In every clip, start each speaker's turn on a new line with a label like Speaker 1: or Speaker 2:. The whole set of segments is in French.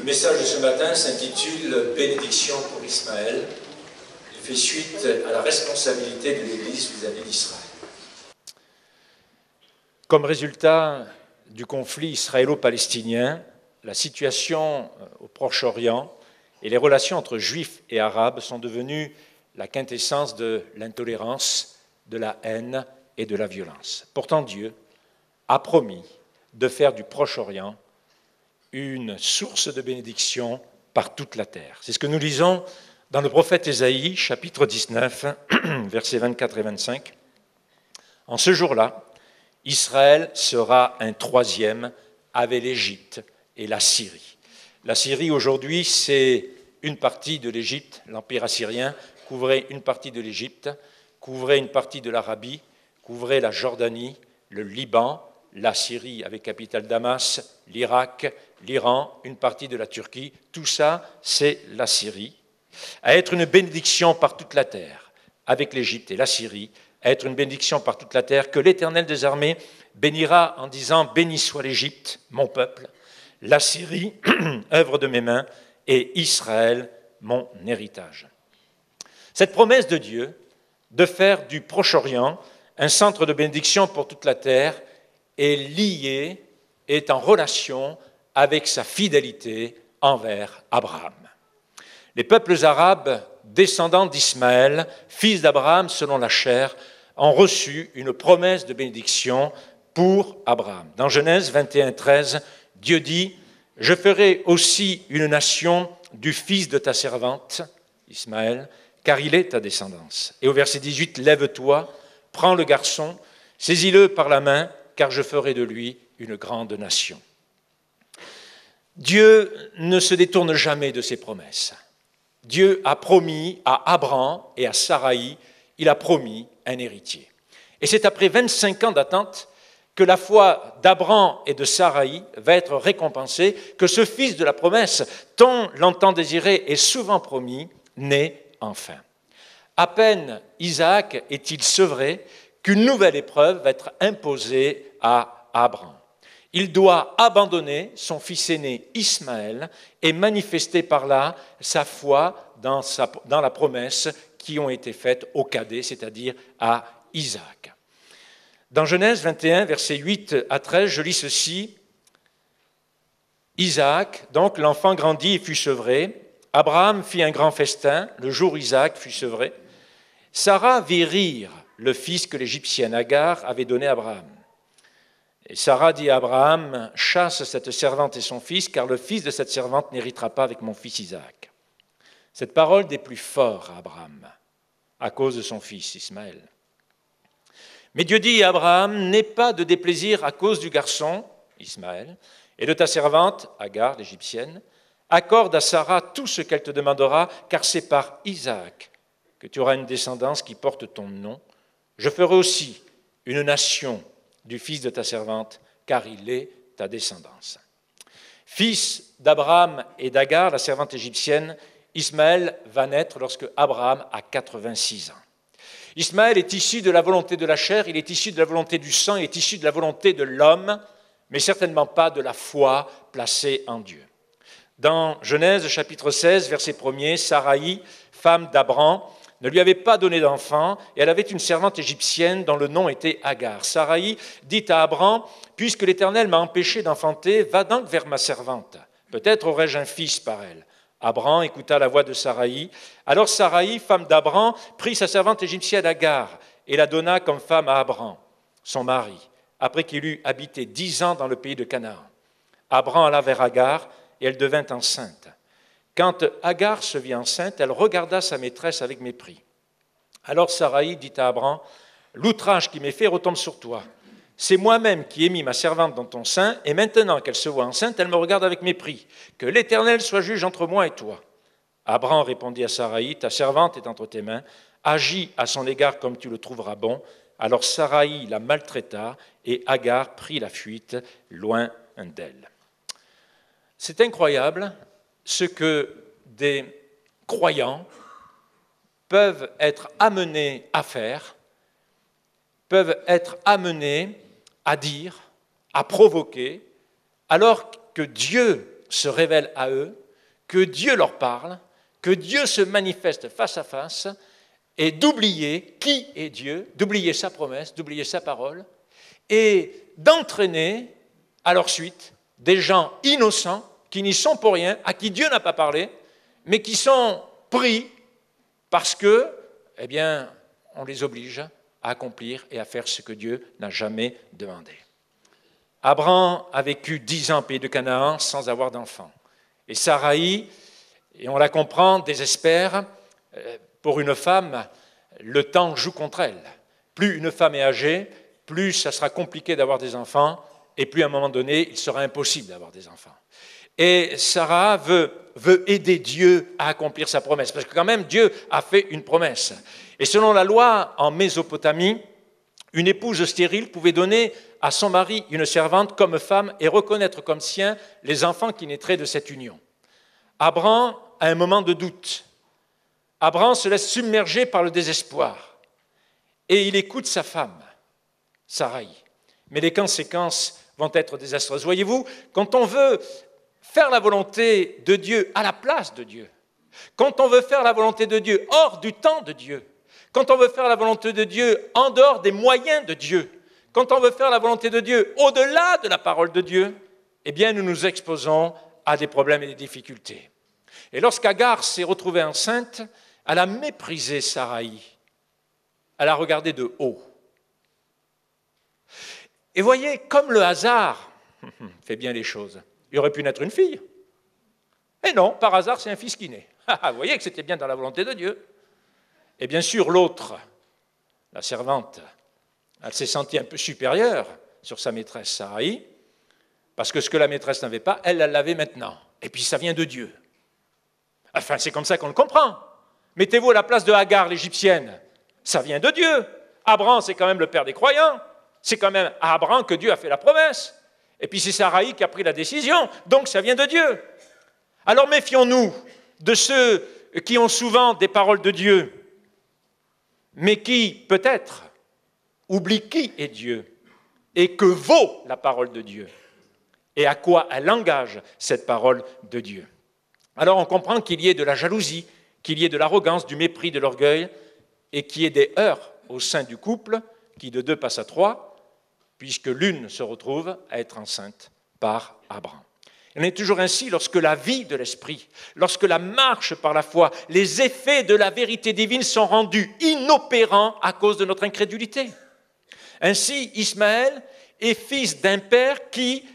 Speaker 1: message de ce matin s'intitule « Bénédiction pour Ismaël ». Il fait suite à la responsabilité de l'Église vis-à-vis d'Israël. Comme résultat du conflit israélo-palestinien, la situation au Proche-Orient et les relations entre Juifs et Arabes sont devenues la quintessence de l'intolérance, de la haine et de la violence. Pourtant, Dieu a promis de faire du Proche-Orient une source de bénédiction par toute la terre. C'est ce que nous lisons dans le prophète Ésaïe, chapitre 19, versets 24 et 25. En ce jour-là, Israël sera un troisième avec l'Égypte et la Syrie. La Syrie, aujourd'hui, c'est une partie de l'Égypte. L'Empire assyrien couvrait une partie de l'Égypte, couvrait une partie de l'Arabie, couvrait la Jordanie, le Liban, la Syrie avec capitale Damas, l'Irak, l'Iran, une partie de la Turquie. Tout ça, c'est la Syrie. À être une bénédiction par toute la terre, avec l'Égypte et la Syrie, à être une bénédiction par toute la terre, que l'Éternel des armées bénira en disant « Béni soit l'Égypte, mon peuple, la Syrie, œuvre de mes mains, et Israël, mon héritage. » Cette promesse de Dieu de faire du Proche-Orient un centre de bénédiction pour toute la terre est liée, est en relation avec sa fidélité envers Abraham. Les peuples arabes, descendants d'Ismaël, fils d'Abraham selon la chair, ont reçu une promesse de bénédiction pour Abraham. Dans Genèse 21, 13, Dieu dit « Je ferai aussi une nation du fils de ta servante, Ismaël, car il est ta descendance. » Et au verset 18, « Lève-toi, prends le garçon, saisis-le par la main, car je ferai de lui une grande nation. » Dieu ne se détourne jamais de ses promesses. Dieu a promis à Abraham et à Saraï, il a promis un héritier. Et c'est après 25 ans d'attente que la foi d'Abraham et de Saraï va être récompensée, que ce fils de la promesse, tant longtemps désiré et souvent promis, naît enfin. À peine Isaac est-il sevré qu'une nouvelle épreuve va être imposée à Abraham. Il doit abandonner son fils aîné Ismaël et manifester par là sa foi dans la promesse qui ont été faites au cadet, c'est-à-dire à Isaac. Dans Genèse 21, versets 8 à 13, je lis ceci. Isaac, donc l'enfant grandit et fut sevré. Abraham fit un grand festin le jour où Isaac fut sevré. Sarah vit rire le fils que l'Égyptienne Agar avait donné à Abraham. Et Sarah dit à Abraham, « Chasse cette servante et son fils, car le fils de cette servante n'héritera pas avec mon fils Isaac. » Cette parole déplut fort à Abraham, à cause de son fils Ismaël. Mais Dieu dit à Abraham, « N'aie pas de déplaisir à cause du garçon, Ismaël, et de ta servante, Agar, l'Égyptienne. Accorde à Sarah tout ce qu'elle te demandera, car c'est par Isaac que tu auras une descendance qui porte ton nom. Je ferai aussi une nation du fils de ta servante, car il est ta descendance. » Fils d'Abraham et d'Agar, la servante égyptienne, Ismaël va naître lorsque Abraham a 86 ans. Ismaël est issu de la volonté de la chair, il est issu de la volonté du sang, il est issu de la volonté de l'homme, mais certainement pas de la foi placée en Dieu. Dans Genèse chapitre 16, verset 1er, Saraï, femme d'Abraham, ne lui avait pas donné d'enfant, et elle avait une servante égyptienne dont le nom était Agar. Saraï dit à Abraham, « Puisque l'Éternel m'a empêché d'enfanter, va donc vers ma servante. Peut-être aurai-je un fils par elle. » Abraham écouta la voix de Saraï. Alors Saraï, femme d'Abraham, prit sa servante égyptienne Agar et la donna comme femme à Abraham, son mari, après qu'il eut habité 10 ans dans le pays de Canaan. Abraham alla vers Agar et elle devint enceinte. Quand Agar se vit enceinte, elle regarda sa maîtresse avec mépris. Alors Saraï dit à Abraham, « L'outrage qui m'est fait retombe sur toi. C'est moi-même qui ai mis ma servante dans ton sein, et maintenant qu'elle se voit enceinte, elle me regarde avec mépris. Que l'Éternel soit juge entre moi et toi. » Abraham répondit à Saraï, « Ta servante est entre tes mains. Agis à son égard comme tu le trouveras bon. » Alors Saraï la maltraita, et Agar prit la fuite loin d'elle. C'est incroyable ce que des croyants peuvent être amenés à faire, peuvent être amenés à dire, à provoquer, alors que Dieu se révèle à eux, que Dieu leur parle, que Dieu se manifeste face à face, et d'oublier qui est Dieu, d'oublier sa promesse, d'oublier sa parole, et d'entraîner à leur suite des gens innocents qui n'y sont pour rien, à qui Dieu n'a pas parlé, mais qui sont pris parce que, eh bien, on les oblige à accomplir et à faire ce que Dieu n'a jamais demandé. Abraham a vécu 10 ans au pays de Canaan sans avoir d'enfant. Et Sarai, et on la comprend, désespère. Pour une femme, le temps joue contre elle. Plus une femme est âgée, plus ça sera compliqué d'avoir des enfants, et plus à un moment donné, il sera impossible d'avoir des enfants. Et Sarah veut aider Dieu à accomplir sa promesse, parce que quand même, Dieu a fait une promesse. Et selon la loi en Mésopotamie, une épouse stérile pouvait donner à son mari une servante comme femme et reconnaître comme sien les enfants qui naîtraient de cette union. Abraham a un moment de doute. Abraham se laisse submerger par le désespoir et il écoute sa femme, Sarai. Mais les conséquences vont être désastreuses. Voyez-vous, quand on veut faire la volonté de Dieu à la place de Dieu, quand on veut faire la volonté de Dieu hors du temps de Dieu, quand on veut faire la volonté de Dieu en dehors des moyens de Dieu, quand on veut faire la volonté de Dieu au-delà de la parole de Dieu, eh bien nous nous exposons à des problèmes et des difficultés. Et lorsqu'Agar s'est retrouvée enceinte, elle a méprisé Sarai. Elle a regardé de haut. Et voyez, comme le hasard fait bien les choses, il aurait pu naître une fille. Et non, par hasard, c'est un fils qui naît. Vous voyez que c'était bien dans la volonté de Dieu. Et bien sûr, l'autre, la servante, elle s'est sentie un peu supérieure sur sa maîtresse Sarai, parce que ce que la maîtresse n'avait pas, elle l'avait maintenant. Et puis ça vient de Dieu. Enfin, c'est comme ça qu'on le comprend. Mettez-vous à la place de Hagar, l'Égyptienne. Ça vient de Dieu. Abraham, c'est quand même le père des croyants. C'est quand même à Abraham que Dieu a fait la promesse. Et puis c'est Sarai qui a pris la décision. Donc ça vient de Dieu. Alors méfions-nous de ceux qui ont souvent des paroles de Dieu, mais qui, peut-être, oublient qui est Dieu et que vaut la parole de Dieu et à quoi elle engage cette parole de Dieu. Alors on comprend qu'il y ait de la jalousie, qu'il y ait de l'arrogance, du mépris, de l'orgueil, et qu'il y ait des heurts au sein du couple, qui de 2 passe à 3, puisque l'une se retrouve à être enceinte par Abraham. Il en est toujours ainsi lorsque la vie de l'esprit, lorsque la marche par la foi, les effets de la vérité divine sont rendus inopérants à cause de notre incrédulité. Ainsi, Ismaël est fils d'un père qui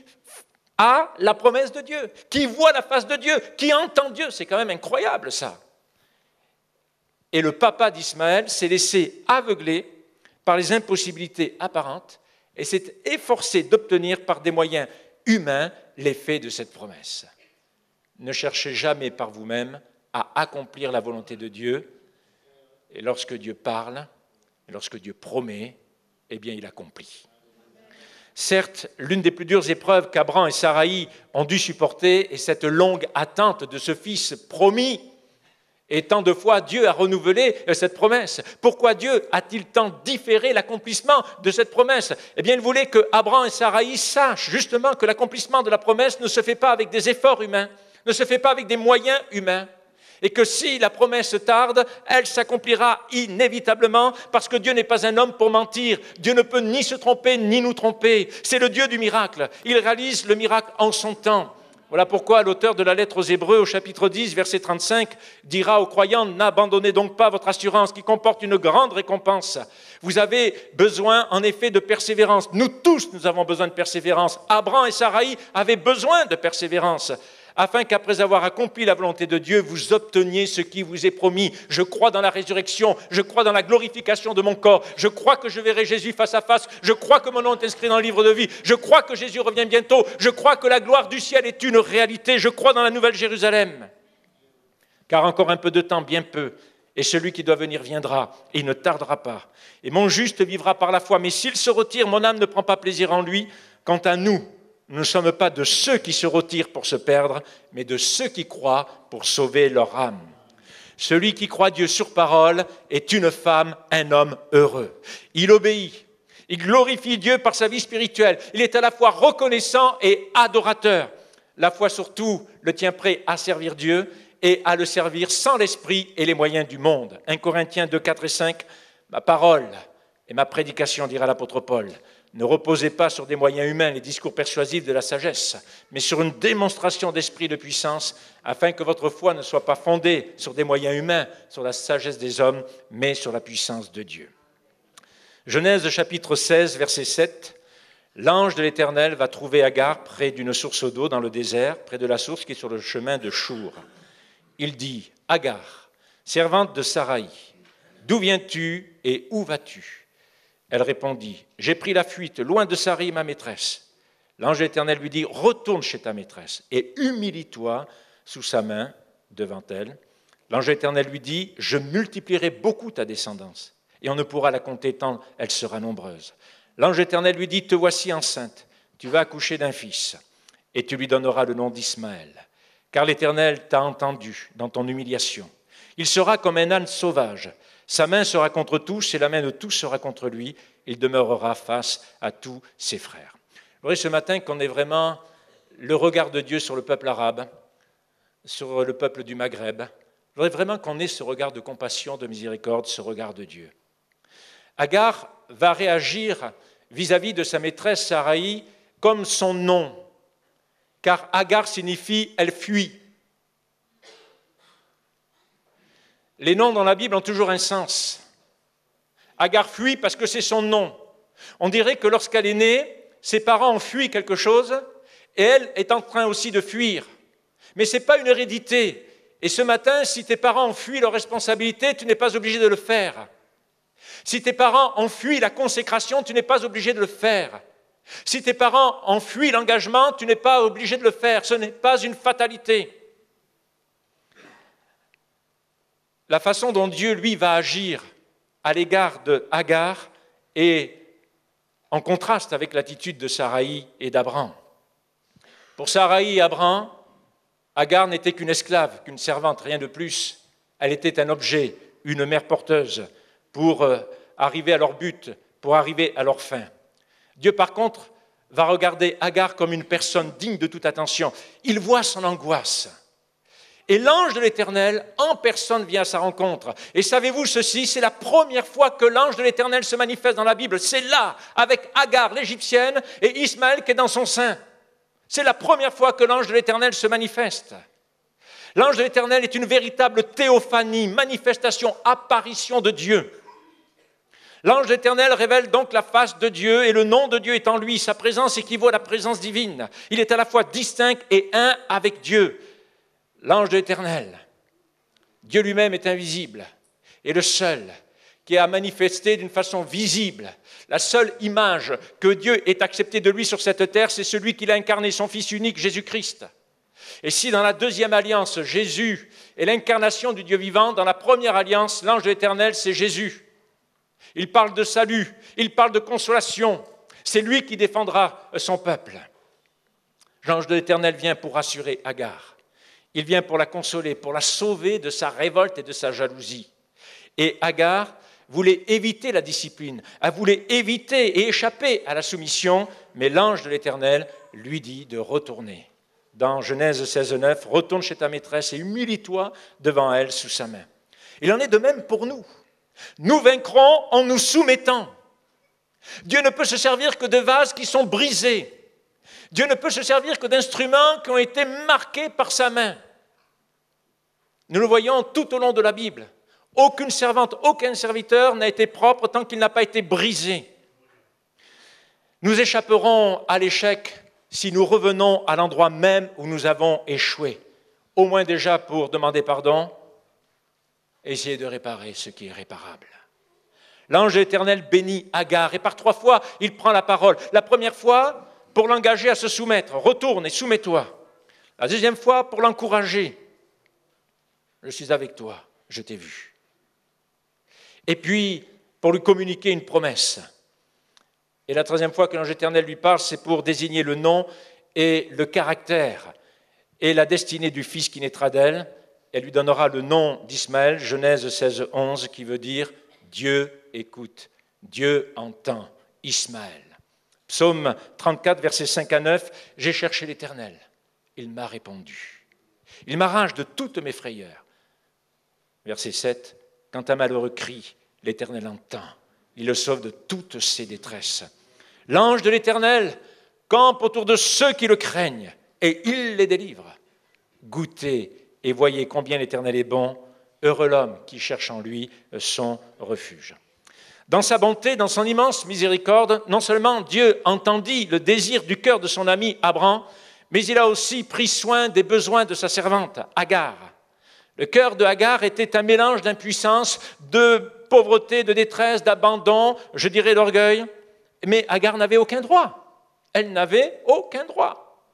Speaker 1: a la promesse de Dieu, qui voit la face de Dieu, qui entend Dieu. C'est quand même incroyable ça. Et le papa d'Ismaël s'est laissé aveugler par les impossibilités apparentes et s'est efforcé d'obtenir par des moyens humains l'effet de cette promesse. Ne cherchez jamais par vous-même à accomplir la volonté de Dieu. Et lorsque Dieu parle, et lorsque Dieu promet, eh bien il accomplit. Certes, l'une des plus dures épreuves qu'Abraham et Sarai ont dû supporter est cette longue attente de ce fils promis. Et tant de fois, Dieu a renouvelé cette promesse. Pourquoi Dieu a-t-il tant différé l'accomplissement de cette promesse? Eh bien, il voulait que Abraham et Sarai sachent justement que l'accomplissement de la promesse ne se fait pas avec des efforts humains, ne se fait pas avec des moyens humains. Et que si la promesse tarde, elle s'accomplira inévitablement parce que Dieu n'est pas un homme pour mentir. Dieu ne peut ni se tromper ni nous tromper. C'est le Dieu du miracle. Il réalise le miracle en son temps. Voilà pourquoi l'auteur de la lettre aux Hébreux, au chapitre 10, verset 35, dira aux croyants « N'abandonnez donc pas votre assurance qui comporte une grande récompense. Vous avez besoin en effet de persévérance. Nous tous, nous avons besoin de persévérance. Abraham et Sarai avaient besoin de persévérance. Afin qu'après avoir accompli la volonté de Dieu, vous obteniez ce qui vous est promis. Je crois dans la résurrection, je crois dans la glorification de mon corps, je crois que je verrai Jésus face à face, je crois que mon nom est inscrit dans le livre de vie, je crois que Jésus revient bientôt, je crois que la gloire du ciel est une réalité, je crois dans la nouvelle Jérusalem. Car encore un peu de temps, bien peu, et celui qui doit venir viendra, et il ne tardera pas. Et mon juste vivra par la foi, mais s'il se retire, mon âme ne prend pas plaisir en lui. Quant à nous, nous ne sommes pas de ceux qui se retirent pour se perdre, mais de ceux qui croient pour sauver leur âme. Celui qui croit Dieu sur parole est une femme, un homme heureux. Il obéit, il glorifie Dieu par sa vie spirituelle. Il est à la fois reconnaissant et adorateur. la foi surtout le tient prêt à servir Dieu et à le servir sans l'esprit et les moyens du monde. 1 Corinthiens 2, 4 et 5, ma parole et ma prédication, dira l'apôtre Paul, ne reposez pas sur des moyens humains, les discours persuasifs de la sagesse, mais sur une démonstration d'esprit de puissance, afin que votre foi ne soit pas fondée sur des moyens humains, sur la sagesse des hommes, mais sur la puissance de Dieu. Genèse chapitre 16, verset 7, l'ange de l'Éternel va trouver Agar près d'une source d'eau dans le désert, près de la source qui est sur le chemin de Chour. Il dit, Agar, servante de Saraï, d'où viens-tu et où vas-tu ? Elle répondit, j'ai pris la fuite, loin de Sarai, ma maîtresse. L'ange de l'Éternel lui dit, retourne chez ta maîtresse et humilie-toi sous sa main devant elle. L'ange de l'Éternel lui dit, je multiplierai beaucoup ta descendance et on ne pourra la compter tant elle sera nombreuse. L'ange de l'Éternel lui dit, te voici enceinte, tu vas accoucher d'un fils et tu lui donneras le nom d'Ismaël, car l'Éternel t'a entendu dans ton humiliation. Il sera comme un âne sauvage. Sa main sera contre tous et la main de tous sera contre lui. Il demeurera face à tous ses frères. Vous voyez ce matin qu'on ait vraiment le regard de Dieu sur le peuple arabe, sur le peuple du Maghreb. Je voudrais vraiment qu'on ait ce regard de compassion, de miséricorde, ce regard de Dieu. Agar va réagir vis-à-vis de sa maîtresse Saraï comme son nom, car Agar signifie « elle fuit ». Les noms dans la Bible ont toujours un sens. Agar fuit parce que c'est son nom. On dirait que lorsqu'elle est née, ses parents ont fui quelque chose et elle est en train aussi de fuir. Mais ce n'est pas une hérédité. Et ce matin, si tes parents ont fui leur responsabilité, tu n'es pas obligé de le faire. Si tes parents ont fui la consécration, tu n'es pas obligé de le faire. Si tes parents ont fui l'engagement, tu n'es pas obligé de le faire. Ce n'est pas une fatalité. La façon dont Dieu, lui, va agir à l'égard de Agar est en contraste avec l'attitude de Saraï et d'Abraham. Pour Saraï et Abraham, Agar n'était qu'une esclave, qu'une servante, rien de plus. Elle était un objet, une mère porteuse pour arriver à leur but, pour arriver à leur fin. Dieu, par contre, va regarder Agar comme une personne digne de toute attention. Il voit son angoisse. Et l'ange de l'Éternel, en personne, vient à sa rencontre. Et savez-vous ceci, c'est la première fois que l'ange de l'Éternel se manifeste dans la Bible. C'est là, avec Agar, l'Égyptienne, et Ismaël qui est dans son sein. C'est la première fois que l'ange de l'Éternel se manifeste. L'ange de l'Éternel est une véritable théophanie, manifestation, apparition de Dieu. L'ange de l'Éternel révèle donc la face de Dieu et le nom de Dieu est en lui. Sa présence équivaut à la présence divine. Il est à la fois distinct et un avec Dieu. L'ange de l'Éternel, Dieu lui-même est invisible, et le seul qui a manifesté d'une façon visible, la seule image que Dieu ait acceptée de lui sur cette terre, c'est celui qu'il a incarné, son Fils unique, Jésus-Christ. Et si dans la deuxième alliance, Jésus est l'incarnation du Dieu vivant, dans la première alliance, l'ange de l'Éternel, c'est Jésus. Il parle de salut, il parle de consolation, c'est lui qui défendra son peuple. L'ange de l'Éternel vient pour rassurer Agar. Il vient pour la consoler, pour la sauver de sa révolte et de sa jalousie. Et Agar voulait éviter la discipline, elle voulait éviter et échapper à la soumission, mais l'ange de l'Éternel lui dit de retourner. Dans Genèse 16:9, retourne chez ta maîtresse et humilie-toi devant elle sous sa main. Il en est de même pour nous. Nous vaincrons en nous soumettant. Dieu ne peut se servir que de vases qui sont brisés. Dieu ne peut se servir que d'instruments qui ont été marqués par sa main. Nous le voyons tout au long de la Bible. Aucune servante, aucun serviteur n'a été propre tant qu'il n'a pas été brisé. Nous échapperons à l'échec si nous revenons à l'endroit même où nous avons échoué. Au moins déjà pour demander pardon, essayer de réparer ce qui est réparable. L'ange éternel bénit Agar et par 3 fois, il prend la parole. La première fois, pour l'engager à se soumettre, retourne et soumets-toi. La deuxième fois, pour l'encourager, je suis avec toi, je t'ai vu. Et puis, pour lui communiquer une promesse. Et la troisième fois que l'ange éternel lui parle, c'est pour désigner le nom et le caractère et la destinée du fils qui naîtra d'elle. Elle lui donnera le nom d'Ismaël, Genèse 16:11, qui veut dire « Dieu écoute, Dieu entend, Ismaël ». Psaume 34, versets 5 à 9, « J'ai cherché l'Éternel, il m'a répondu. Il m'arrache de toutes mes frayeurs. Verset 7, quand un malheureux crie, l'Éternel entend. Il le sauve de toutes ses détresses. L'ange de l'Éternel campe autour de ceux qui le craignent et il les délivre. Goûtez et voyez combien l'Éternel est bon. Heureux l'homme qui cherche en lui son refuge. Dans sa bonté, dans son immense miséricorde, non seulement Dieu entendit le désir du cœur de son ami Abraham, mais il a aussi pris soin des besoins de sa servante, Agar. Le cœur de Agar était un mélange d'impuissance, de pauvreté, de détresse, d'abandon, je dirais d'orgueil. Mais Agar n'avait aucun droit. Elle n'avait aucun droit.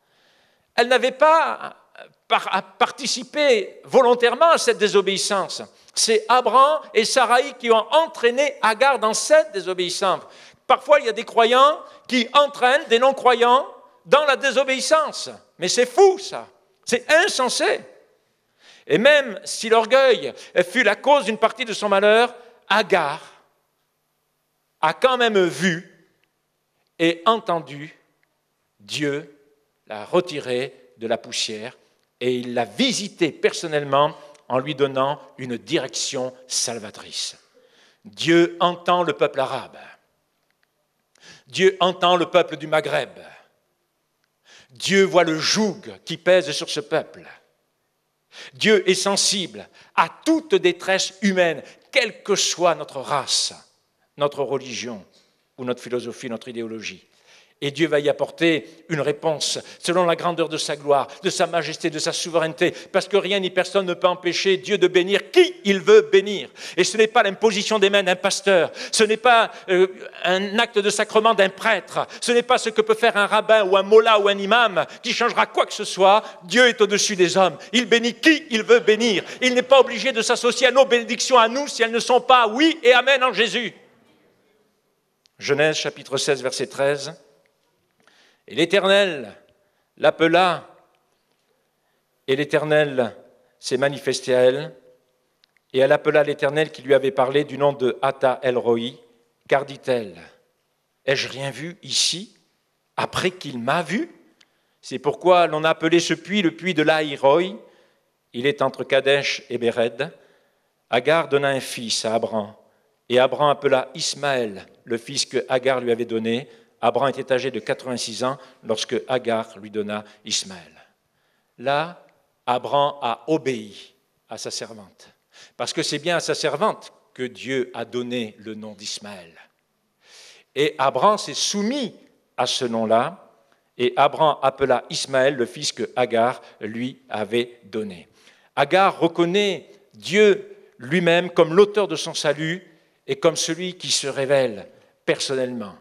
Speaker 1: Elle n'avait pas à participer volontairement à cette désobéissance. C'est Abraham et Sarai qui ont entraîné Agar dans cette désobéissance. Parfois, il y a des croyants qui entraînent des non-croyants dans la désobéissance. Mais c'est fou, ça. C'est insensé. Et même si l'orgueil fut la cause d'une partie de son malheur, Agar a quand même vu et entendu Dieu la retirer de la poussière et il l'a visité personnellement en lui donnant une direction salvatrice. Dieu entend le peuple arabe. Dieu entend le peuple du Maghreb. Dieu voit le joug qui pèse sur ce peuple. Dieu est sensible à toute détresse humaine, quelle que soit notre race, notre religion ou notre philosophie, notre idéologie. Et Dieu va y apporter une réponse selon la grandeur de sa gloire, de sa majesté, de sa souveraineté, parce que rien ni personne ne peut empêcher Dieu de bénir qui il veut bénir. Et ce n'est pas l'imposition des mains d'un pasteur, ce n'est pas un acte de sacrement d'un prêtre, ce n'est pas ce que peut faire un rabbin ou un mollah ou un imam qui changera quoi que ce soit. Dieu est au-dessus des hommes, il bénit qui il veut bénir. Il n'est pas obligé de s'associer à nos bénédictions à nous si elles ne sont pas oui et amen en Jésus. Genèse chapitre 16 verset 13. Et l'Éternel l'appela, et l'Éternel s'est manifesté à elle, et elle appela l'Éternel qui lui avait parlé du nom de Hata El-Roi, car dit-elle, ai-je rien vu ici, après qu'il m'a vu? C'est pourquoi l'on a appelé ce puits le puits de Laï-Roi. Il est entre Kadesh et Béred. Agar donna un fils à Abraham, et Abraham appela Ismaël, le fils que Agar lui avait donné. Abraham était âgé de 86 ans lorsque Agar lui donna Ismaël. Là, Abraham a obéi à sa servante, parce que c'est bien à sa servante que Dieu a donné le nom d'Ismaël. Et Abraham s'est soumis à ce nom-là, et Abraham appela Ismaël, le fils que Agar lui avait donné. Agar reconnaît Dieu lui-même comme l'auteur de son salut et comme celui qui se révèle personnellement.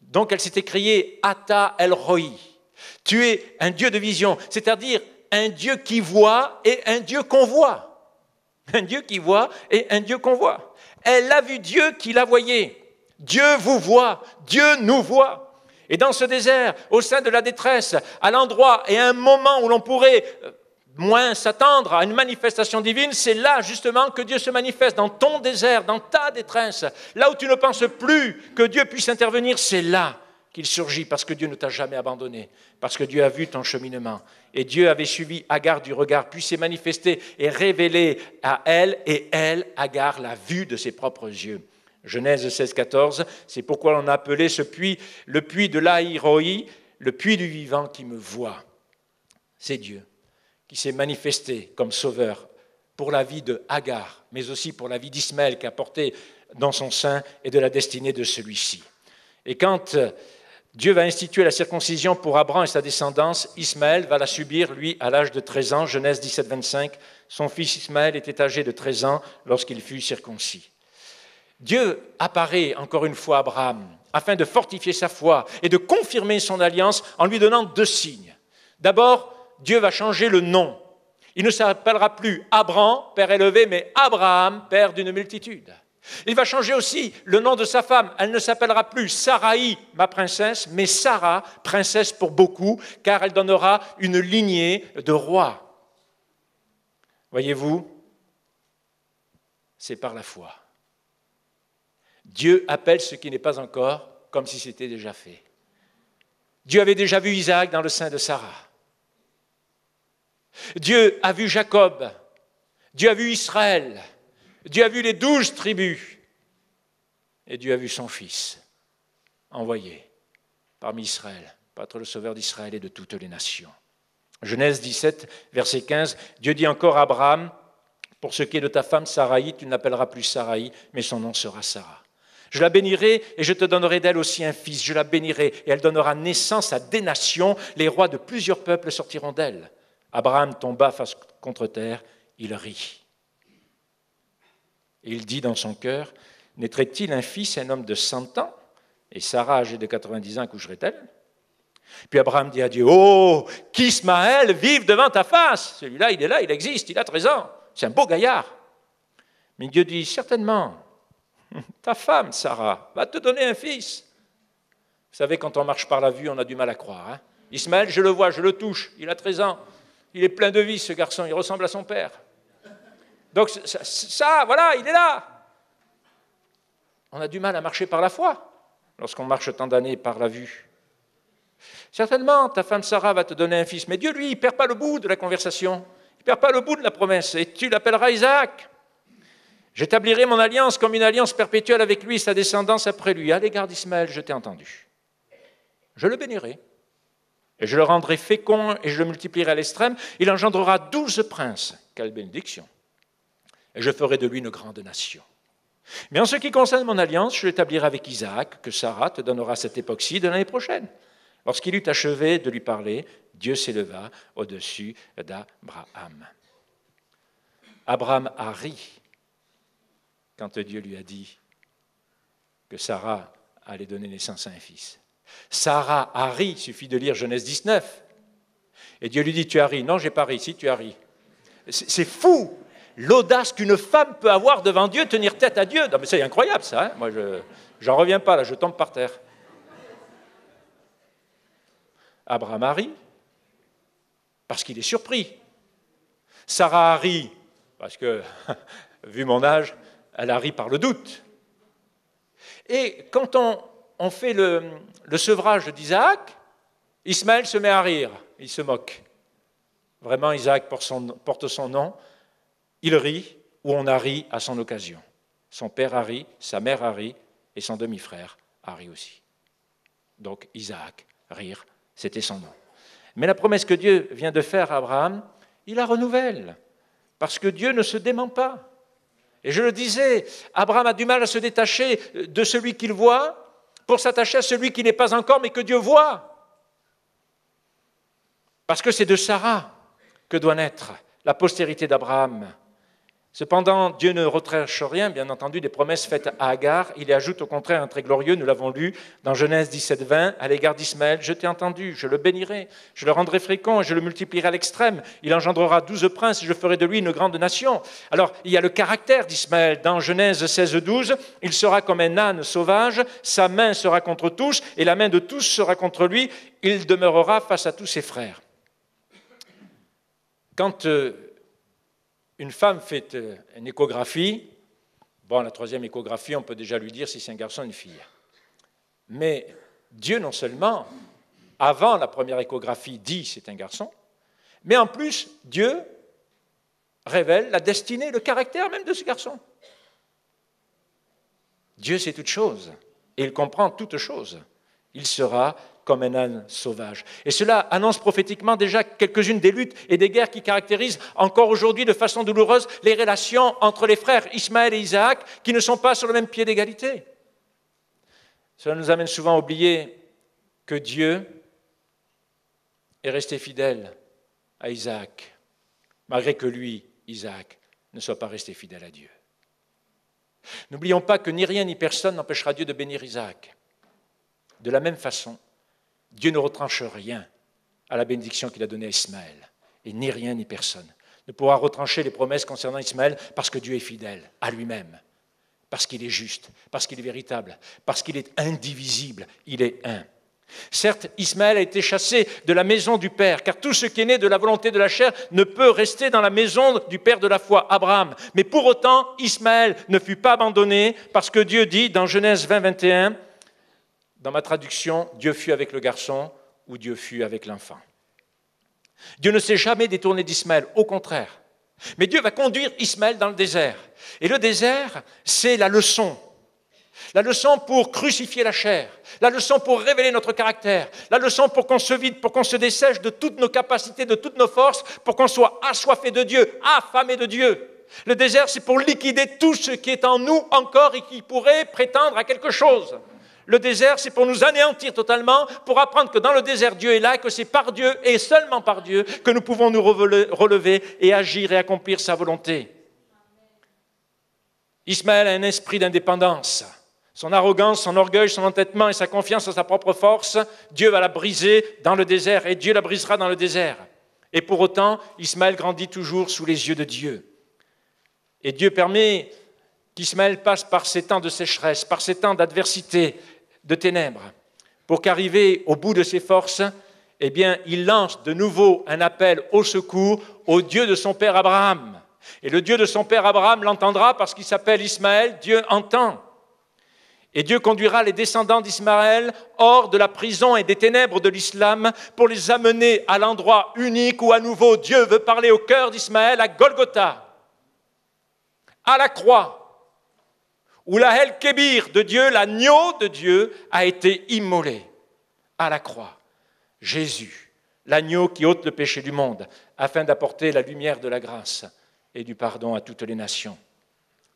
Speaker 1: Donc elle s'est écriée Hata El-Roi. Tu es un Dieu de vision, c'est-à-dire un Dieu qui voit et un Dieu qu'on voit. Un Dieu qui voit et un Dieu qu'on voit. Elle a vu Dieu qui la voyait. Dieu vous voit, Dieu nous voit. Et dans ce désert, au sein de la détresse, à l'endroit et à un moment où l'on pourrait moins s'attendre à une manifestation divine, c'est là justement que Dieu se manifeste, dans ton désert, dans ta détresse. Là où tu ne penses plus que Dieu puisse intervenir, c'est là qu'il surgit, parce que Dieu ne t'a jamais abandonné, parce que Dieu a vu ton cheminement. Et Dieu avait suivi Agar du regard, puis s'est manifesté et révélé à elle, et elle, Agar, l'a vu de ses propres yeux. Genèse 16, 14, c'est pourquoi l'on a appelé ce puits le puits de Laï-Roi, le puits du vivant qui me voit. C'est Dieu qui s'est manifesté comme sauveur pour la vie de Agar, mais aussi pour la vie d'Ismaël qui a porté dans son sein et de la destinée de celui-ci. Et quand Dieu va instituer la circoncision pour Abraham et sa descendance, Ismaël va la subir, lui, à l'âge de 13 ans, Genèse 17, 25. Son fils Ismaël était âgé de 13 ans lorsqu'il fut circoncis. Dieu apparaît encore une fois à Abraham afin de fortifier sa foi et de confirmer son alliance en lui donnant 2 signes. D'abord, Dieu va changer le nom. Il ne s'appellera plus Abraham, père élevé, mais Abraham, père d'une multitude. Il va changer aussi le nom de sa femme. Elle ne s'appellera plus Sarai, ma princesse, mais Sarah, princesse pour beaucoup, car elle donnera une lignée de rois. Voyez-vous, c'est par la foi. Dieu appelle ce qui n'est pas encore comme si c'était déjà fait. Dieu avait déjà vu Isaac dans le sein de Sarah. Dieu a vu Jacob, Dieu a vu Israël, Dieu a vu les 12 tribus, et Dieu a vu son Fils envoyé parmi Israël, pour être le sauveur d'Israël et de toutes les nations. Genèse 17, verset 15, Dieu dit encore à Abraham, pour ce qui est de ta femme Saraï, tu ne l'appelleras plus Saraï, mais son nom sera Sarah. Je la bénirai et je te donnerai d'elle aussi un fils. Je la bénirai et elle donnera naissance à des nations. Les rois de plusieurs peuples sortiront d'elle. Abraham tomba face contre terre, il rit. Et il dit dans son cœur, naîtrait-il un fils, un homme de 100 ans, et Sarah, âgée de 90 ans, accoucherait-elle? Puis Abraham dit à Dieu, oh, qu'Ismaël vive devant ta face. Celui-là, il existe, il a 13 ans. C'est un beau gaillard. Mais Dieu dit, certainement, ta femme, Sarah, va te donner un fils. Vous savez, quand on marche par la vue, on a du mal à croire. Hein? Ismaël, je le vois, je le touche, il a 13 ans. Il est plein de vie, ce garçon, il ressemble à son père. Donc ça, voilà, il est là. On a du mal à marcher par la foi lorsqu'on marche tant d'années par la vue. Certainement, ta femme Sarah va te donner un fils. Mais Dieu, lui, il ne perd pas le bout de la conversation. Il ne perd pas le bout de la promesse. Et tu l'appelleras Isaac. J'établirai mon alliance comme une alliance perpétuelle avec lui et sa descendance après lui. À l'égard d'Ismaël, je t'ai entendu. Je le bénirai. Et je le rendrai fécond et je le multiplierai à l'extrême. Il engendrera 12 princes. Quelle bénédiction. Et je ferai de lui une grande nation. Mais en ce qui concerne mon alliance, je l'établirai avec Isaac, que Sarah te donnera à cette époque-ci de l'année prochaine. Lorsqu'il eut achevé de lui parler, Dieu s'éleva au-dessus d'Abraham. Abraham a ri quand Dieu lui a dit que Sarah allait donner naissance à un fils. Sarah a ri, il suffit de lire Genèse 19. Et Dieu lui dit, tu as ri. Non, je n'ai pas ri, si tu as ri. C'est fou, l'audace qu'une femme peut avoir devant Dieu, tenir tête à Dieu. Non, mais c'est incroyable ça, hein. Moi, j'en reviens pas, là, je tombe par terre. Abraham a ri, parce qu'il est surpris. Sarah a ri, parce que, vu mon âge, elle a ri par le doute. Et quand on fait le sevrage d'Isaac, Ismaël se met à rire, il se moque. Vraiment, Isaac porte son nom, il rit, ou on a ri à son occasion. Son père a ri, sa mère a ri, et son demi-frère a ri aussi. Donc Isaac, rire, c'était son nom. Mais la promesse que Dieu vient de faire à Abraham, il la renouvelle, parce que Dieu ne se dément pas. Et je le disais, Abraham a du mal à se détacher de celui qu'il voit pour s'attacher à celui qui n'est pas encore, mais que Dieu voit. Parce que c'est de Sarah que doit naître la postérité d'Abraham. Cependant, Dieu ne retranche rien, bien entendu, des promesses faites à Agar. Il y ajoute au contraire un trait glorieux, nous l'avons lu dans Genèse 17, 20, à l'égard d'Ismaël, je t'ai entendu, je le bénirai, je le rendrai fécond et je le multiplierai à l'extrême. Il engendrera 12 princes et je ferai de lui une grande nation. Alors, il y a le caractère d'Ismaël. Dans Genèse 16, 12, il sera comme un âne sauvage, sa main sera contre tous et la main de tous sera contre lui. Il demeurera face à tous ses frères. Quand une femme fait une échographie, bon, la troisième échographie, on peut déjà lui dire si c'est un garçon ou une fille. Mais Dieu, non seulement, avant la première échographie, dit c'est un garçon, mais en plus, Dieu révèle la destinée, le caractère même de ce garçon. Dieu sait toutes choses, et il comprend toutes choses. Il sera comme un âne sauvage. Et cela annonce prophétiquement déjà quelques-unes des luttes et des guerres qui caractérisent encore aujourd'hui de façon douloureuse les relations entre les frères Ismaël et Isaac qui ne sont pas sur le même pied d'égalité. Cela nous amène souvent à oublier que Dieu est resté fidèle à Isaac, malgré que lui, Isaac, ne soit pas resté fidèle à Dieu. N'oublions pas que ni rien ni personne n'empêchera Dieu de bénir Isaac. De la même façon, Dieu ne retranche rien à la bénédiction qu'il a donnée à Ismaël. Et ni rien ni personne ne pourra retrancher les promesses concernant Ismaël parce que Dieu est fidèle à lui-même, parce qu'il est juste, parce qu'il est véritable, parce qu'il est indivisible, il est un. Certes, Ismaël a été chassé de la maison du Père, car tout ce qui est né de la volonté de la chair ne peut rester dans la maison du Père de la foi, Abraham. Mais pour autant, Ismaël ne fut pas abandonné parce que Dieu dit dans Genèse 20, 21, dans ma traduction, Dieu fut avec le garçon ou Dieu fut avec l'enfant. Dieu ne s'est jamais détourné d'Ismaël, au contraire. Mais Dieu va conduire Ismaël dans le désert. Et le désert, c'est la leçon. La leçon pour crucifier la chair, la leçon pour révéler notre caractère, la leçon pour qu'on se vide, pour qu'on se dessèche de toutes nos capacités, de toutes nos forces, pour qu'on soit assoiffé de Dieu, affamé de Dieu. Le désert, c'est pour liquider tout ce qui est en nous encore et qui pourrait prétendre à quelque chose. Le désert, c'est pour nous anéantir totalement, pour apprendre que dans le désert, Dieu est là, et que c'est par Dieu et seulement par Dieu que nous pouvons nous relever et agir et accomplir sa volonté. Ismaël a un esprit d'indépendance. Son arrogance, son orgueil, son entêtement et sa confiance en sa propre force, Dieu va la briser dans le désert et Dieu la brisera dans le désert. Et pour autant, Ismaël grandit toujours sous les yeux de Dieu. Et Dieu permet qu'Ismaël passe par ces temps de sécheresse, par ces temps d'adversité, de ténèbres, pour qu'arrivé au bout de ses forces, eh bien, il lance de nouveau un appel au secours au Dieu de son père Abraham. Et le Dieu de son père Abraham l'entendra parce qu'il s'appelle Ismaël, Dieu entend. Et Dieu conduira les descendants d'Ismaël hors de la prison et des ténèbres de l'islam pour les amener à l'endroit unique où à nouveau Dieu veut parler au cœur d'Ismaël, à Golgotha, à la croix, où la El-Kébir de Dieu, l'agneau de Dieu, a été immolé à la croix. Jésus, l'agneau qui ôte le péché du monde, afin d'apporter la lumière de la grâce et du pardon à toutes les nations.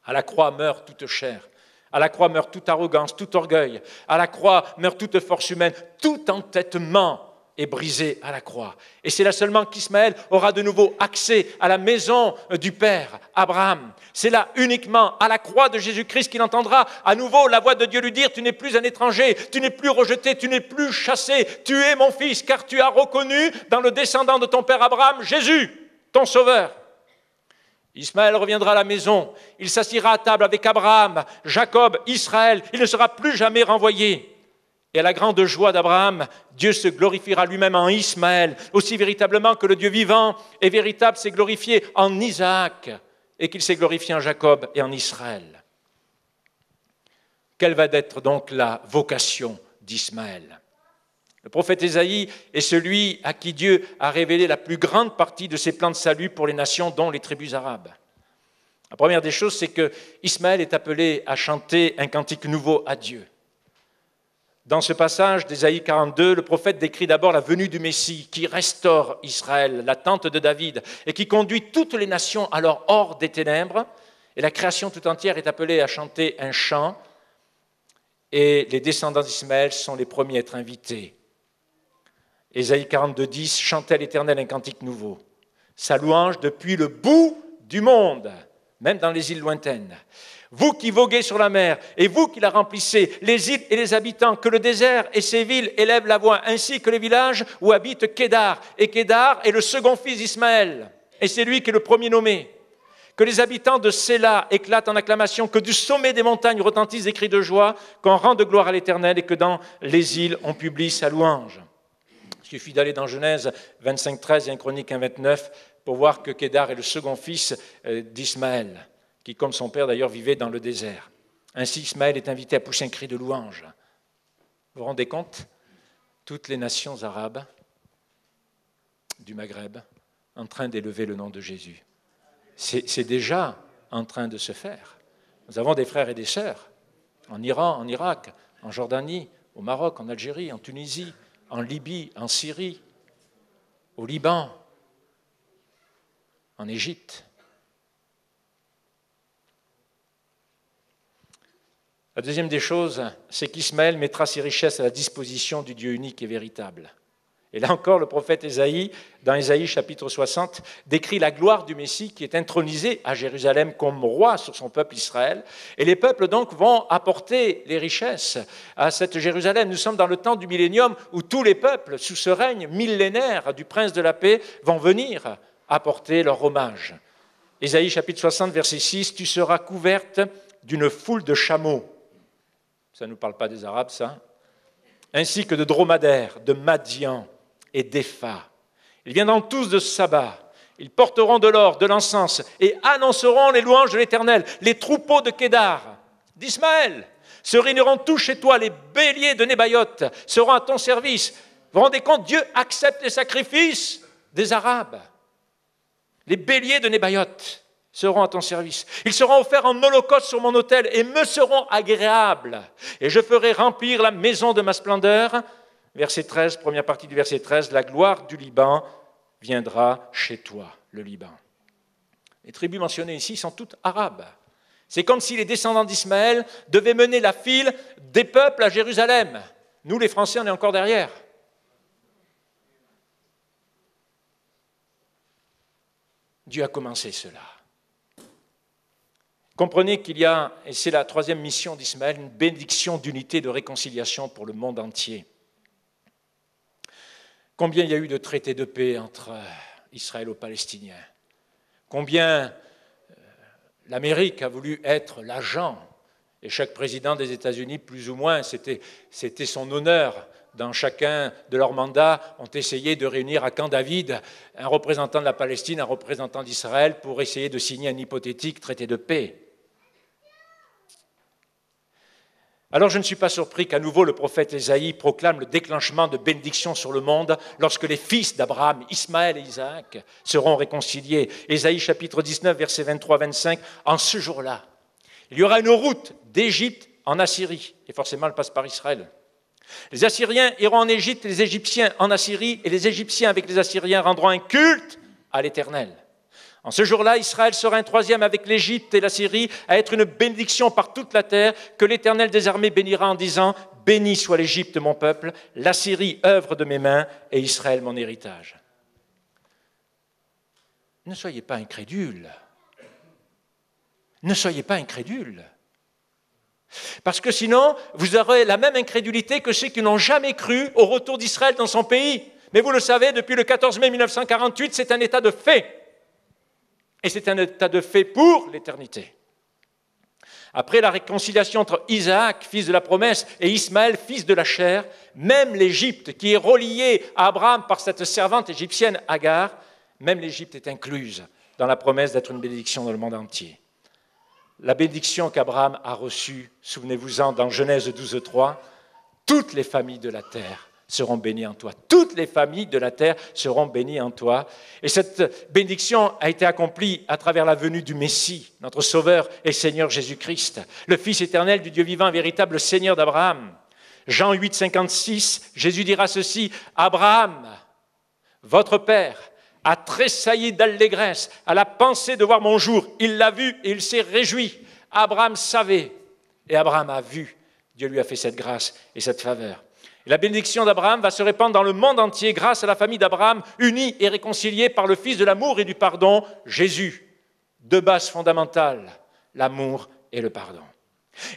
Speaker 1: À la croix meurt toute chair. À la croix meurt toute arrogance, tout orgueil. À la croix meurt toute force humaine. Tout entêtement est brisé à la croix. Et c'est là seulement qu'Ismaël aura de nouveau accès à la maison du Père, Abraham. C'est là uniquement à la croix de Jésus-Christ qu'il entendra à nouveau la voix de Dieu lui dire « Tu n'es plus un étranger, tu n'es plus rejeté, tu n'es plus chassé, tu es mon fils, car tu as reconnu dans le descendant de ton Père Abraham, Jésus, ton Sauveur. » Ismaël reviendra à la maison, il s'assiera à table avec Abraham, Jacob, Israël, il ne sera plus jamais renvoyé. Et à la grande joie d'Abraham, Dieu se glorifiera lui-même en Ismaël, aussi véritablement que le Dieu vivant et véritable s'est glorifié en Isaac et qu'il s'est glorifié en Jacob et en Israël. Quelle va être donc la vocation d'Ismaël ? Le prophète Ésaïe est celui à qui Dieu a révélé la plus grande partie de ses plans de salut pour les nations, dont les tribus arabes. La première des choses, c'est que Ismaël est appelé à chanter un cantique nouveau à Dieu. Dans ce passage d'Ésaïe 42, le prophète décrit d'abord la venue du Messie qui restaure Israël, la tente de David, et qui conduit toutes les nations alors hors des ténèbres. Et la création tout entière est appelée à chanter un chant, et les descendants d'Ismaël sont les premiers à être invités. Ésaïe 42, 10, chantez à l'Éternel un cantique nouveau. Sa louange depuis le bout du monde, même dans les îles lointaines. Vous qui voguez sur la mer, et vous qui la remplissez, les îles et les habitants, que le désert et ses villes élèvent la voix, ainsi que les villages où habite Kédar. Et Kédar est le second fils d'Ismaël, et c'est lui qui est le premier nommé. Que les habitants de Séla éclatent en acclamation, que du sommet des montagnes retentissent des cris de joie, qu'on rende gloire à l'Éternel et que dans les îles on publie sa louange. Il suffit d'aller dans Genèse 25, 13 et 1 Chronique 1, 29 pour voir que Kédar est le second fils d'Ismaël, qui, comme son père d'ailleurs, vivait dans le désert. Ainsi, Ismaël est invité à pousser un cri de louange. Vous vous rendez compte ? Toutes les nations arabes du Maghreb en train d'élever le nom de Jésus. C'est déjà en train de se faire. Nous avons des frères et des sœurs en Iran, en Irak, en Jordanie, au Maroc, en Algérie, en Tunisie, en Libye, en Syrie, au Liban, en Égypte. La deuxième des choses, c'est qu'Ismaël mettra ses richesses à la disposition du Dieu unique et véritable. Et là encore, le prophète Ésaïe, dans Ésaïe chapitre 60, décrit la gloire du Messie qui est intronisé à Jérusalem comme roi sur son peuple Israël. Et les peuples donc vont apporter les richesses à cette Jérusalem. Nous sommes dans le temps du millénium où tous les peuples, sous ce règne millénaire du prince de la paix, vont venir apporter leur hommage. Ésaïe chapitre 60, verset 6, « Tu seras couverte d'une foule de chameaux. » Ça ne nous parle pas des Arabes, ça. « Ainsi que de dromadaires, de Madian et d'Épha. Ils viendront tous de Saba. Ils porteront de l'or, de l'encens et annonceront les louanges de l'Éternel. Les troupeaux de Kédar, d'Ismaël, se réuniront tous chez toi. Les béliers de Nébaïoth seront à ton service. Vous vous rendez compte, Dieu accepte les sacrifices des Arabes. Les béliers de Nébaïoth seront à ton service. Ils seront offerts en holocauste sur mon autel et me seront agréables. Et je ferai remplir la maison de ma splendeur. Verset 13, première partie du verset 13, la gloire du Liban viendra chez toi, le Liban. Les tribus mentionnées ici sont toutes arabes. C'est comme si les descendants d'Ismaël devaient mener la file des peuples à Jérusalem. Nous, les Français, on est encore derrière. Dieu a commencé cela. Comprenez qu'il y a, et c'est la troisième mission d'Ismaël, une bénédiction d'unité et de réconciliation pour le monde entier. Combien il y a eu de traités de paix entre Israël et les Palestiniens? Combien l'Amérique a voulu être l'agent, et chaque président des États-Unis, plus ou moins, c'était son honneur, dans chacun de leurs mandats, ont essayé de réunir à Camp David un représentant de la Palestine, un représentant d'Israël, pour essayer de signer un hypothétique traité de paix. Alors je ne suis pas surpris qu'à nouveau le prophète Ésaïe proclame le déclenchement de bénédictions sur le monde lorsque les fils d'Abraham, Ismaël et Isaac, seront réconciliés. Ésaïe chapitre 19, versets 23-25, en ce jour-là, il y aura une route d'Égypte en Assyrie, et forcément elle passe par Israël. Les Assyriens iront en Égypte, les Égyptiens en Assyrie, et les Égyptiens avec les Assyriens rendront un culte à l'Éternel. En ce jour-là, Israël sera un troisième avec l'Égypte et la Syrie à être une bénédiction par toute la terre que l'Éternel des armées bénira en disant « Béni soit l'Égypte, mon peuple, la Syrie, œuvre de mes mains, et Israël, mon héritage. » Ne soyez pas incrédules. Ne soyez pas incrédules. Parce que sinon, vous aurez la même incrédulité que ceux qui n'ont jamais cru au retour d'Israël dans son pays. Mais vous le savez, depuis le 14 mai 1948, c'est un état de fait. Et c'est un état de fait pour l'éternité. Après la réconciliation entre Isaac, fils de la promesse, et Ismaël, fils de la chair, même l'Égypte, qui est reliée à Abraham par cette servante égyptienne Agar, même l'Égypte est incluse dans la promesse d'être une bénédiction dans le monde entier. La bénédiction qu'Abraham a reçue, souvenez-vous-en, dans Genèse 12:3, toutes les familles de la terre seront bénies en toi. Toutes les familles de la terre seront bénies en toi. Et cette bénédiction a été accomplie à travers la venue du Messie, notre Sauveur et Seigneur Jésus-Christ, le Fils éternel du Dieu vivant, véritable Seigneur d'Abraham. Jean 8:56, Jésus dira ceci, « Abraham, votre Père, a tressailli d'allégresse à la pensée de voir mon jour. Il l'a vu et il s'est réjoui. Abraham savait et Abraham a vu. Dieu lui a fait cette grâce et cette faveur. » Et la bénédiction d'Abraham va se répandre dans le monde entier grâce à la famille d'Abraham, unie et réconciliée par le Fils de l'amour et du pardon, Jésus. Deux bases fondamentales, l'amour et le pardon.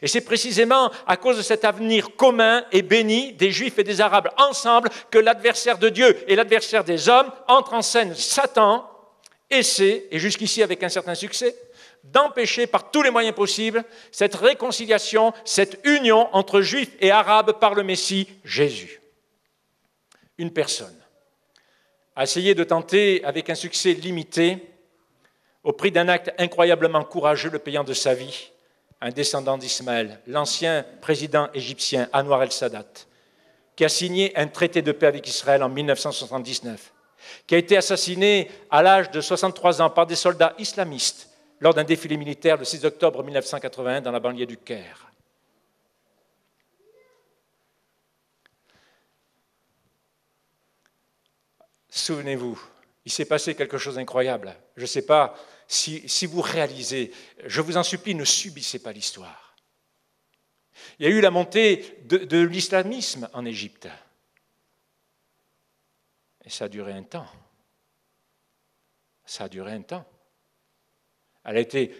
Speaker 1: Et c'est précisément à cause de cet avenir commun et béni des Juifs et des Arabes ensemble que l'adversaire de Dieu et l'adversaire des hommes entrent en scène. Satan essaie, et jusqu'ici avec un certain succès, d'empêcher par tous les moyens possibles cette réconciliation, cette union entre Juifs et Arabes par le Messie Jésus. Une personne a essayé de tenter, avec un succès limité, au prix d'un acte incroyablement courageux, le payant de sa vie, un descendant d'Ismaël, l'ancien président égyptien Anwar el-Sadat, qui a signé un traité de paix avec Israël en 1979, qui a été assassiné à l'âge de 63 ans par des soldats islamistes lors d'un défilé militaire le 6 octobre 1981 dans la banlieue du Caire. Souvenez-vous, il s'est passé quelque chose d'incroyable. Je ne sais pas si vous réalisez, je vous en supplie, ne subissez pas l'histoire. Il y a eu la montée de l'islamisme en Égypte. Et ça a duré un temps. Ça a duré un temps. Elle a été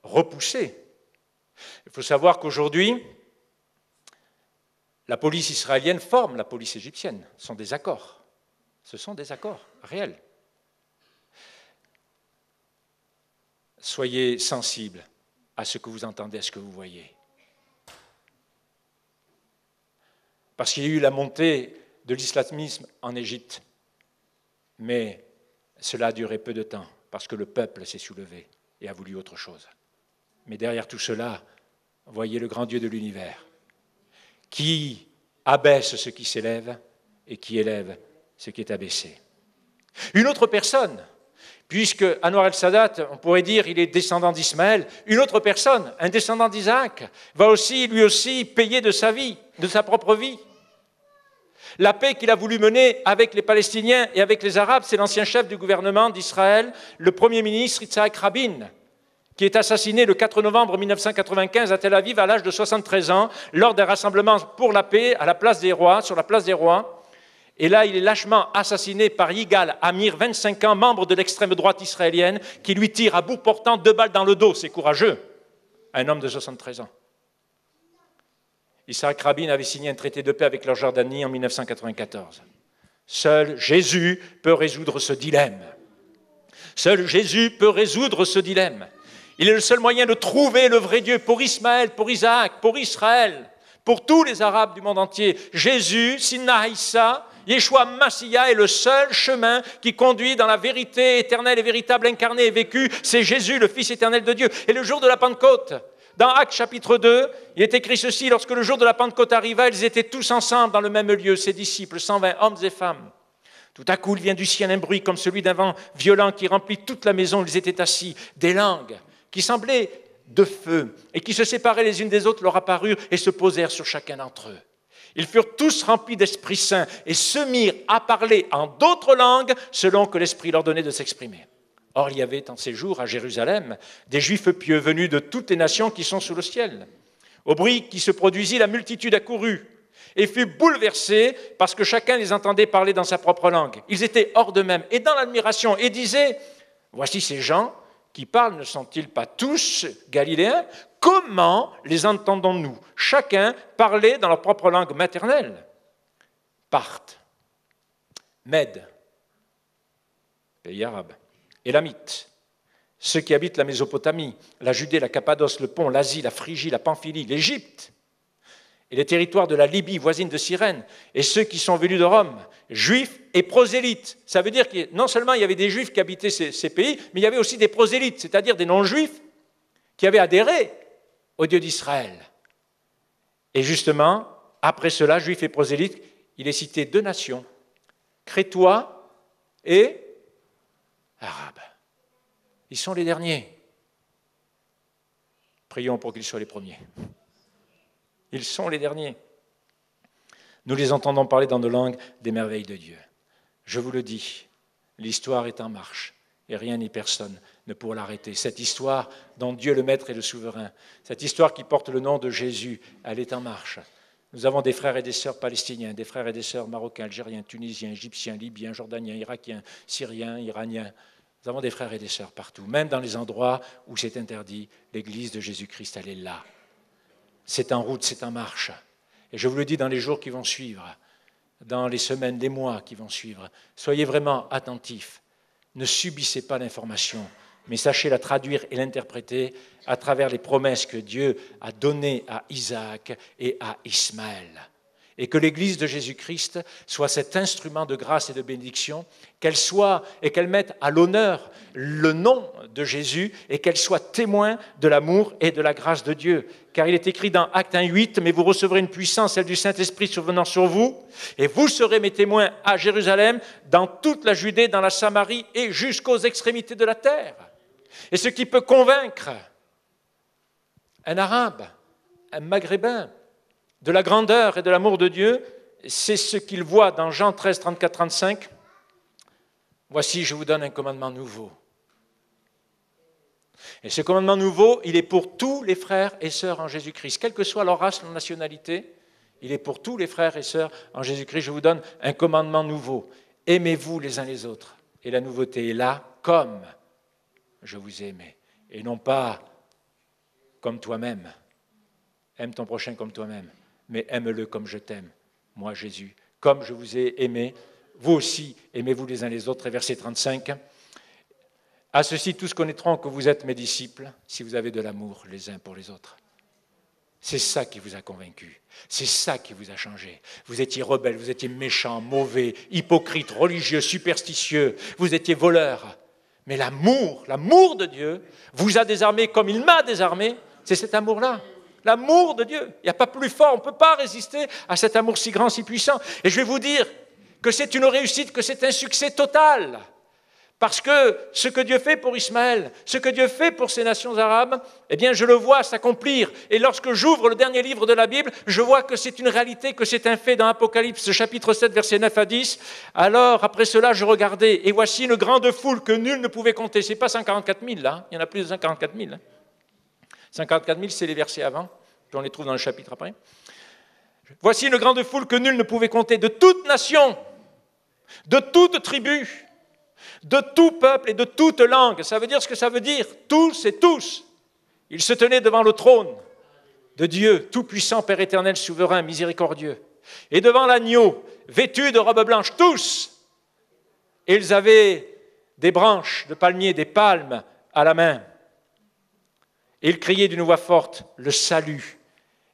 Speaker 1: repoussée. Il faut savoir qu'aujourd'hui, la police israélienne forme la police égyptienne. Ce sont des accords. Ce sont des accords réels. Soyez sensibles à ce que vous entendez, à ce que vous voyez. Parce qu'il y a eu la montée de l'islamisme en Égypte. Mais cela a duré peu de temps, parce que le peuple s'est soulevé et a voulu autre chose. Mais derrière tout cela, voyez le grand Dieu de l'univers, qui abaisse ce qui s'élève et qui élève ce qui est abaissé. Une autre personne, puisque Anwar el-Sadat, on pourrait dire, il est descendant d'Ismaël, une autre personne, un descendant d'Isaac, va aussi, lui aussi, payer de sa vie, de sa propre vie. La paix qu'il a voulu mener avec les Palestiniens et avec les Arabes, c'est l'ancien chef du gouvernement d'Israël, le premier ministre Yitzhak Rabin, qui est assassiné le 4 novembre 1995 à Tel Aviv à l'âge de 73 ans, lors d'un rassemblement pour la paix à la place des Rois, sur la place des Rois. Et là, il est lâchement assassiné par Yigal Amir, 25 ans, membre de l'extrême droite israélienne, qui lui tire à bout portant 2 balles dans le dos. C'est courageux, un homme de 73 ans. Yitzhak Rabin avait signé un traité de paix avec la Jordanie en 1994. Seul Jésus peut résoudre ce dilemme. Seul Jésus peut résoudre ce dilemme. Il est le seul moyen de trouver le vrai Dieu pour Ismaël, pour Isaac, pour Israël, pour tous les Arabes du monde entier. Jésus, Sinna Issa, Yeshua Mashiach est le seul chemin qui conduit dans la vérité éternelle et véritable, incarnée et vécue. C'est Jésus, le Fils éternel de Dieu. Et le jour de la Pentecôte, dans Actes chapitre 2, il est écrit ceci: lorsque le jour de la Pentecôte arriva, ils étaient tous ensemble dans le même lieu, ses disciples, 120 hommes et femmes. Tout à coup, il vient du ciel un bruit comme celui d'un vent violent qui remplit toute la maison où ils étaient assis. Des langues qui semblaient de feu et qui se séparaient les unes des autres leur apparurent et se posèrent sur chacun d'entre eux. Ils furent tous remplis d'Esprit Saint et se mirent à parler en d'autres langues selon que l'Esprit leur donnait de s'exprimer. Or, il y avait en ces jours à Jérusalem des Juifs pieux venus de toutes les nations qui sont sous le ciel. Au bruit qui se produisit, la multitude accourut et fut bouleversée parce que chacun les entendait parler dans sa propre langue. Ils étaient hors d'eux-mêmes et dans l'admiration et disaient: voici ces gens qui parlent, ne sont-ils pas tous galiléens? Comment les entendons-nous? Chacun parlait dans leur propre langue maternelle. Parthes, Mèdes, pays arabe, Élamites, ceux qui habitent la Mésopotamie, la Judée, la Cappadoce, le Pont, l'Asie, la Phrygie, la Pamphylie, l'Égypte, et les territoires de la Libye, voisine de Cyrène, et ceux qui sont venus de Rome, juifs et prosélytes. Ça veut dire que non seulement il y avait des juifs qui habitaient ces pays, mais il y avait aussi des prosélytes, c'est-à-dire des non-juifs qui avaient adhéré au Dieu d'Israël. Et justement, après cela, juifs et prosélytes, il est cité 2 nations, Crétois et Arabes. Ils sont les derniers. Prions pour qu'ils soient les premiers. Ils sont les derniers. Nous les entendons parler dans nos langues des merveilles de Dieu. Je vous le dis, l'histoire est en marche et rien ni personne ne pourra l'arrêter. Cette histoire dont Dieu le Maître est le souverain, cette histoire qui porte le nom de Jésus, elle est en marche. Nous avons des frères et des sœurs palestiniens, des frères et des sœurs marocains, algériens, tunisiens, égyptiens, libyens, jordaniens, irakiens, syriens, iraniens. Nous avons des frères et des sœurs partout, même dans les endroits où c'est interdit. L'Église de Jésus-Christ, elle est là. C'est en route, c'est en marche. Et je vous le dis, dans les jours qui vont suivre, dans les semaines, les mois qui vont suivre, soyez vraiment attentifs. Ne subissez pas l'information, mais sachez la traduire et l'interpréter à travers les promesses que Dieu a données à Isaac et à Ismaël. Et que l'Église de Jésus-Christ soit cet instrument de grâce et de bénédiction, qu'elle soit et qu'elle mette à l'honneur le nom de Jésus et qu'elle soit témoin de l'amour et de la grâce de Dieu. Car il est écrit dans Actes 1:8, « Mais vous recevrez une puissance, celle du Saint-Esprit survenant sur vous, et vous serez mes témoins à Jérusalem, dans toute la Judée, dans la Samarie et jusqu'aux extrémités de la terre. » Et ce qui peut convaincre un Arabe, un Maghrébin, de la grandeur et de l'amour de Dieu, c'est ce qu'il voit dans Jean 13, 34, 35. « Voici, je vous donne un commandement nouveau. » Et ce commandement nouveau, il est pour tous les frères et sœurs en Jésus-Christ. Quelle que soit leur race, leur nationalité, il est pour tous les frères et sœurs en Jésus-Christ. Je vous donne un commandement nouveau. Aimez-vous les uns les autres. Et la nouveauté est là, comme je vous ai aimé. Et non pas comme toi-même. Aime ton prochain comme toi-même. Mais aime-le comme je t'aime, moi Jésus. Comme je vous ai aimé, vous aussi aimez-vous les uns les autres. Et verset 35. À ceci, tous connaîtront que vous êtes mes disciples, si vous avez de l'amour les uns pour les autres. C'est ça qui vous a convaincu. C'est ça qui vous a changé. Vous étiez rebelles, vous étiez méchants, mauvais, hypocrites, religieux, superstitieux. Vous étiez voleurs. Mais l'amour de Dieu vous a désarmé comme il m'a désarmé. C'est cet amour-là. L'amour de Dieu. Il n'y a pas plus fort. On ne peut pas résister à cet amour si grand, si puissant. Et je vais vous dire que c'est une réussite, que c'est un succès total. Parce que ce que Dieu fait pour Ismaël, ce que Dieu fait pour ces nations arabes, eh bien, je le vois s'accomplir. Et lorsque j'ouvre le dernier livre de la Bible, je vois que c'est une réalité, que c'est un fait dans Apocalypse, chapitre 7, versets 9 à 10. Alors, après cela, je regardais, et voici une grande foule que nul ne pouvait compter. Ce n'est pas 144 000, là. Il y en a plus de 144 000. 144 000, c'est les versets avant, puis on les trouve dans le chapitre après. Voici une grande foule que nul ne pouvait compter, de toute nation, de toute tribu, de tout peuple et de toute langue. Ça veut dire ce que ça veut dire, tous et tous. Ils se tenaient devant le trône de Dieu, tout-puissant, Père éternel, souverain, miséricordieux, et devant l'agneau, vêtus de robes blanches, tous. Et ils avaient des branches de palmier, des palmes à la main. Et ils criaient d'une voix forte, le salut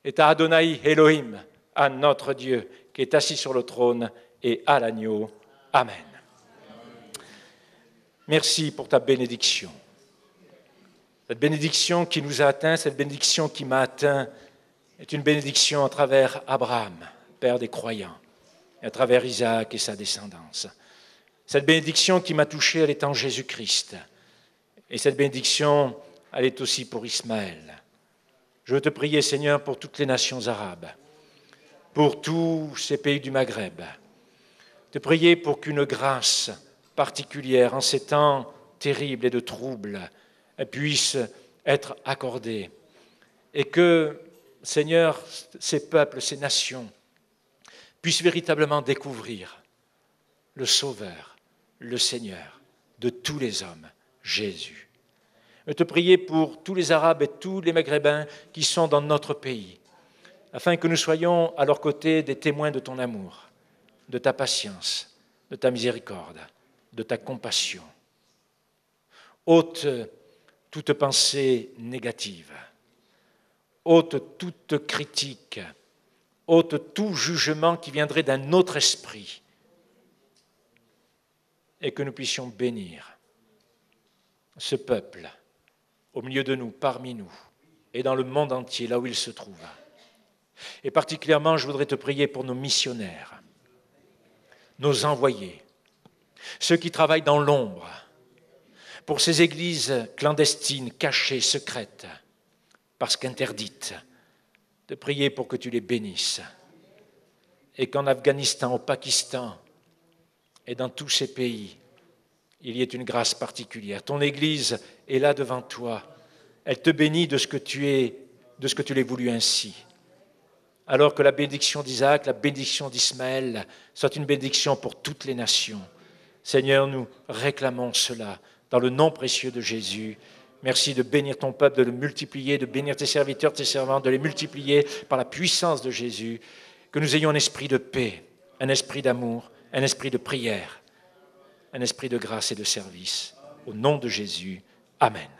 Speaker 1: est à Adonai Elohim, à notre Dieu, qui est assis sur le trône, et à l'agneau. Amen. Merci pour ta bénédiction. Cette bénédiction qui nous a atteints, cette bénédiction qui m'a atteint, est une bénédiction à travers Abraham, père des croyants, et à travers Isaac et sa descendance. Cette bénédiction qui m'a touché, elle est en Jésus-Christ. Et cette bénédiction, elle est aussi pour Ismaël. Je veux te prier, Seigneur, pour toutes les nations arabes, pour tous ces pays du Maghreb. Te prier pour qu'une grâce particulière en ces temps terribles et de troubles puisse être accordée. Et que, Seigneur, ces peuples, ces nations puissent véritablement découvrir le Sauveur, le Seigneur de tous les hommes, Jésus. Je te prier pour tous les Arabes et tous les Maghrébins qui sont dans notre pays, afin que nous soyons à leur côté des témoins de ton amour, de ta patience, de ta miséricorde, de ta compassion. Ôte toute pensée négative, ôte toute critique, ôte tout jugement qui viendrait d'un autre esprit, et que nous puissions bénir ce peuple au milieu de nous, parmi nous, et dans le monde entier, là où il se trouve. Et particulièrement, je voudrais te prier pour nos missionnaires, nos envoyés, ceux qui travaillent dans l'ombre, pour ces églises clandestines, cachées, secrètes, parce qu'interdites, de prier pour que tu les bénisses. Et qu'en Afghanistan, au Pakistan et dans tous ces pays, il y ait une grâce particulière. Ton Église est là devant toi. Elle te bénit de ce que tu l'as voulu ainsi. Alors que la bénédiction d'Isaac, la bénédiction d'Ismaël soit une bénédiction pour toutes les nations. Seigneur, nous réclamons cela dans le nom précieux de Jésus. Merci de bénir ton peuple, de le multiplier, de bénir tes serviteurs, tes servantes, de les multiplier par la puissance de Jésus. Que nous ayons un esprit de paix, un esprit d'amour, un esprit de prière, un esprit de grâce et de service. Au nom de Jésus, Amen.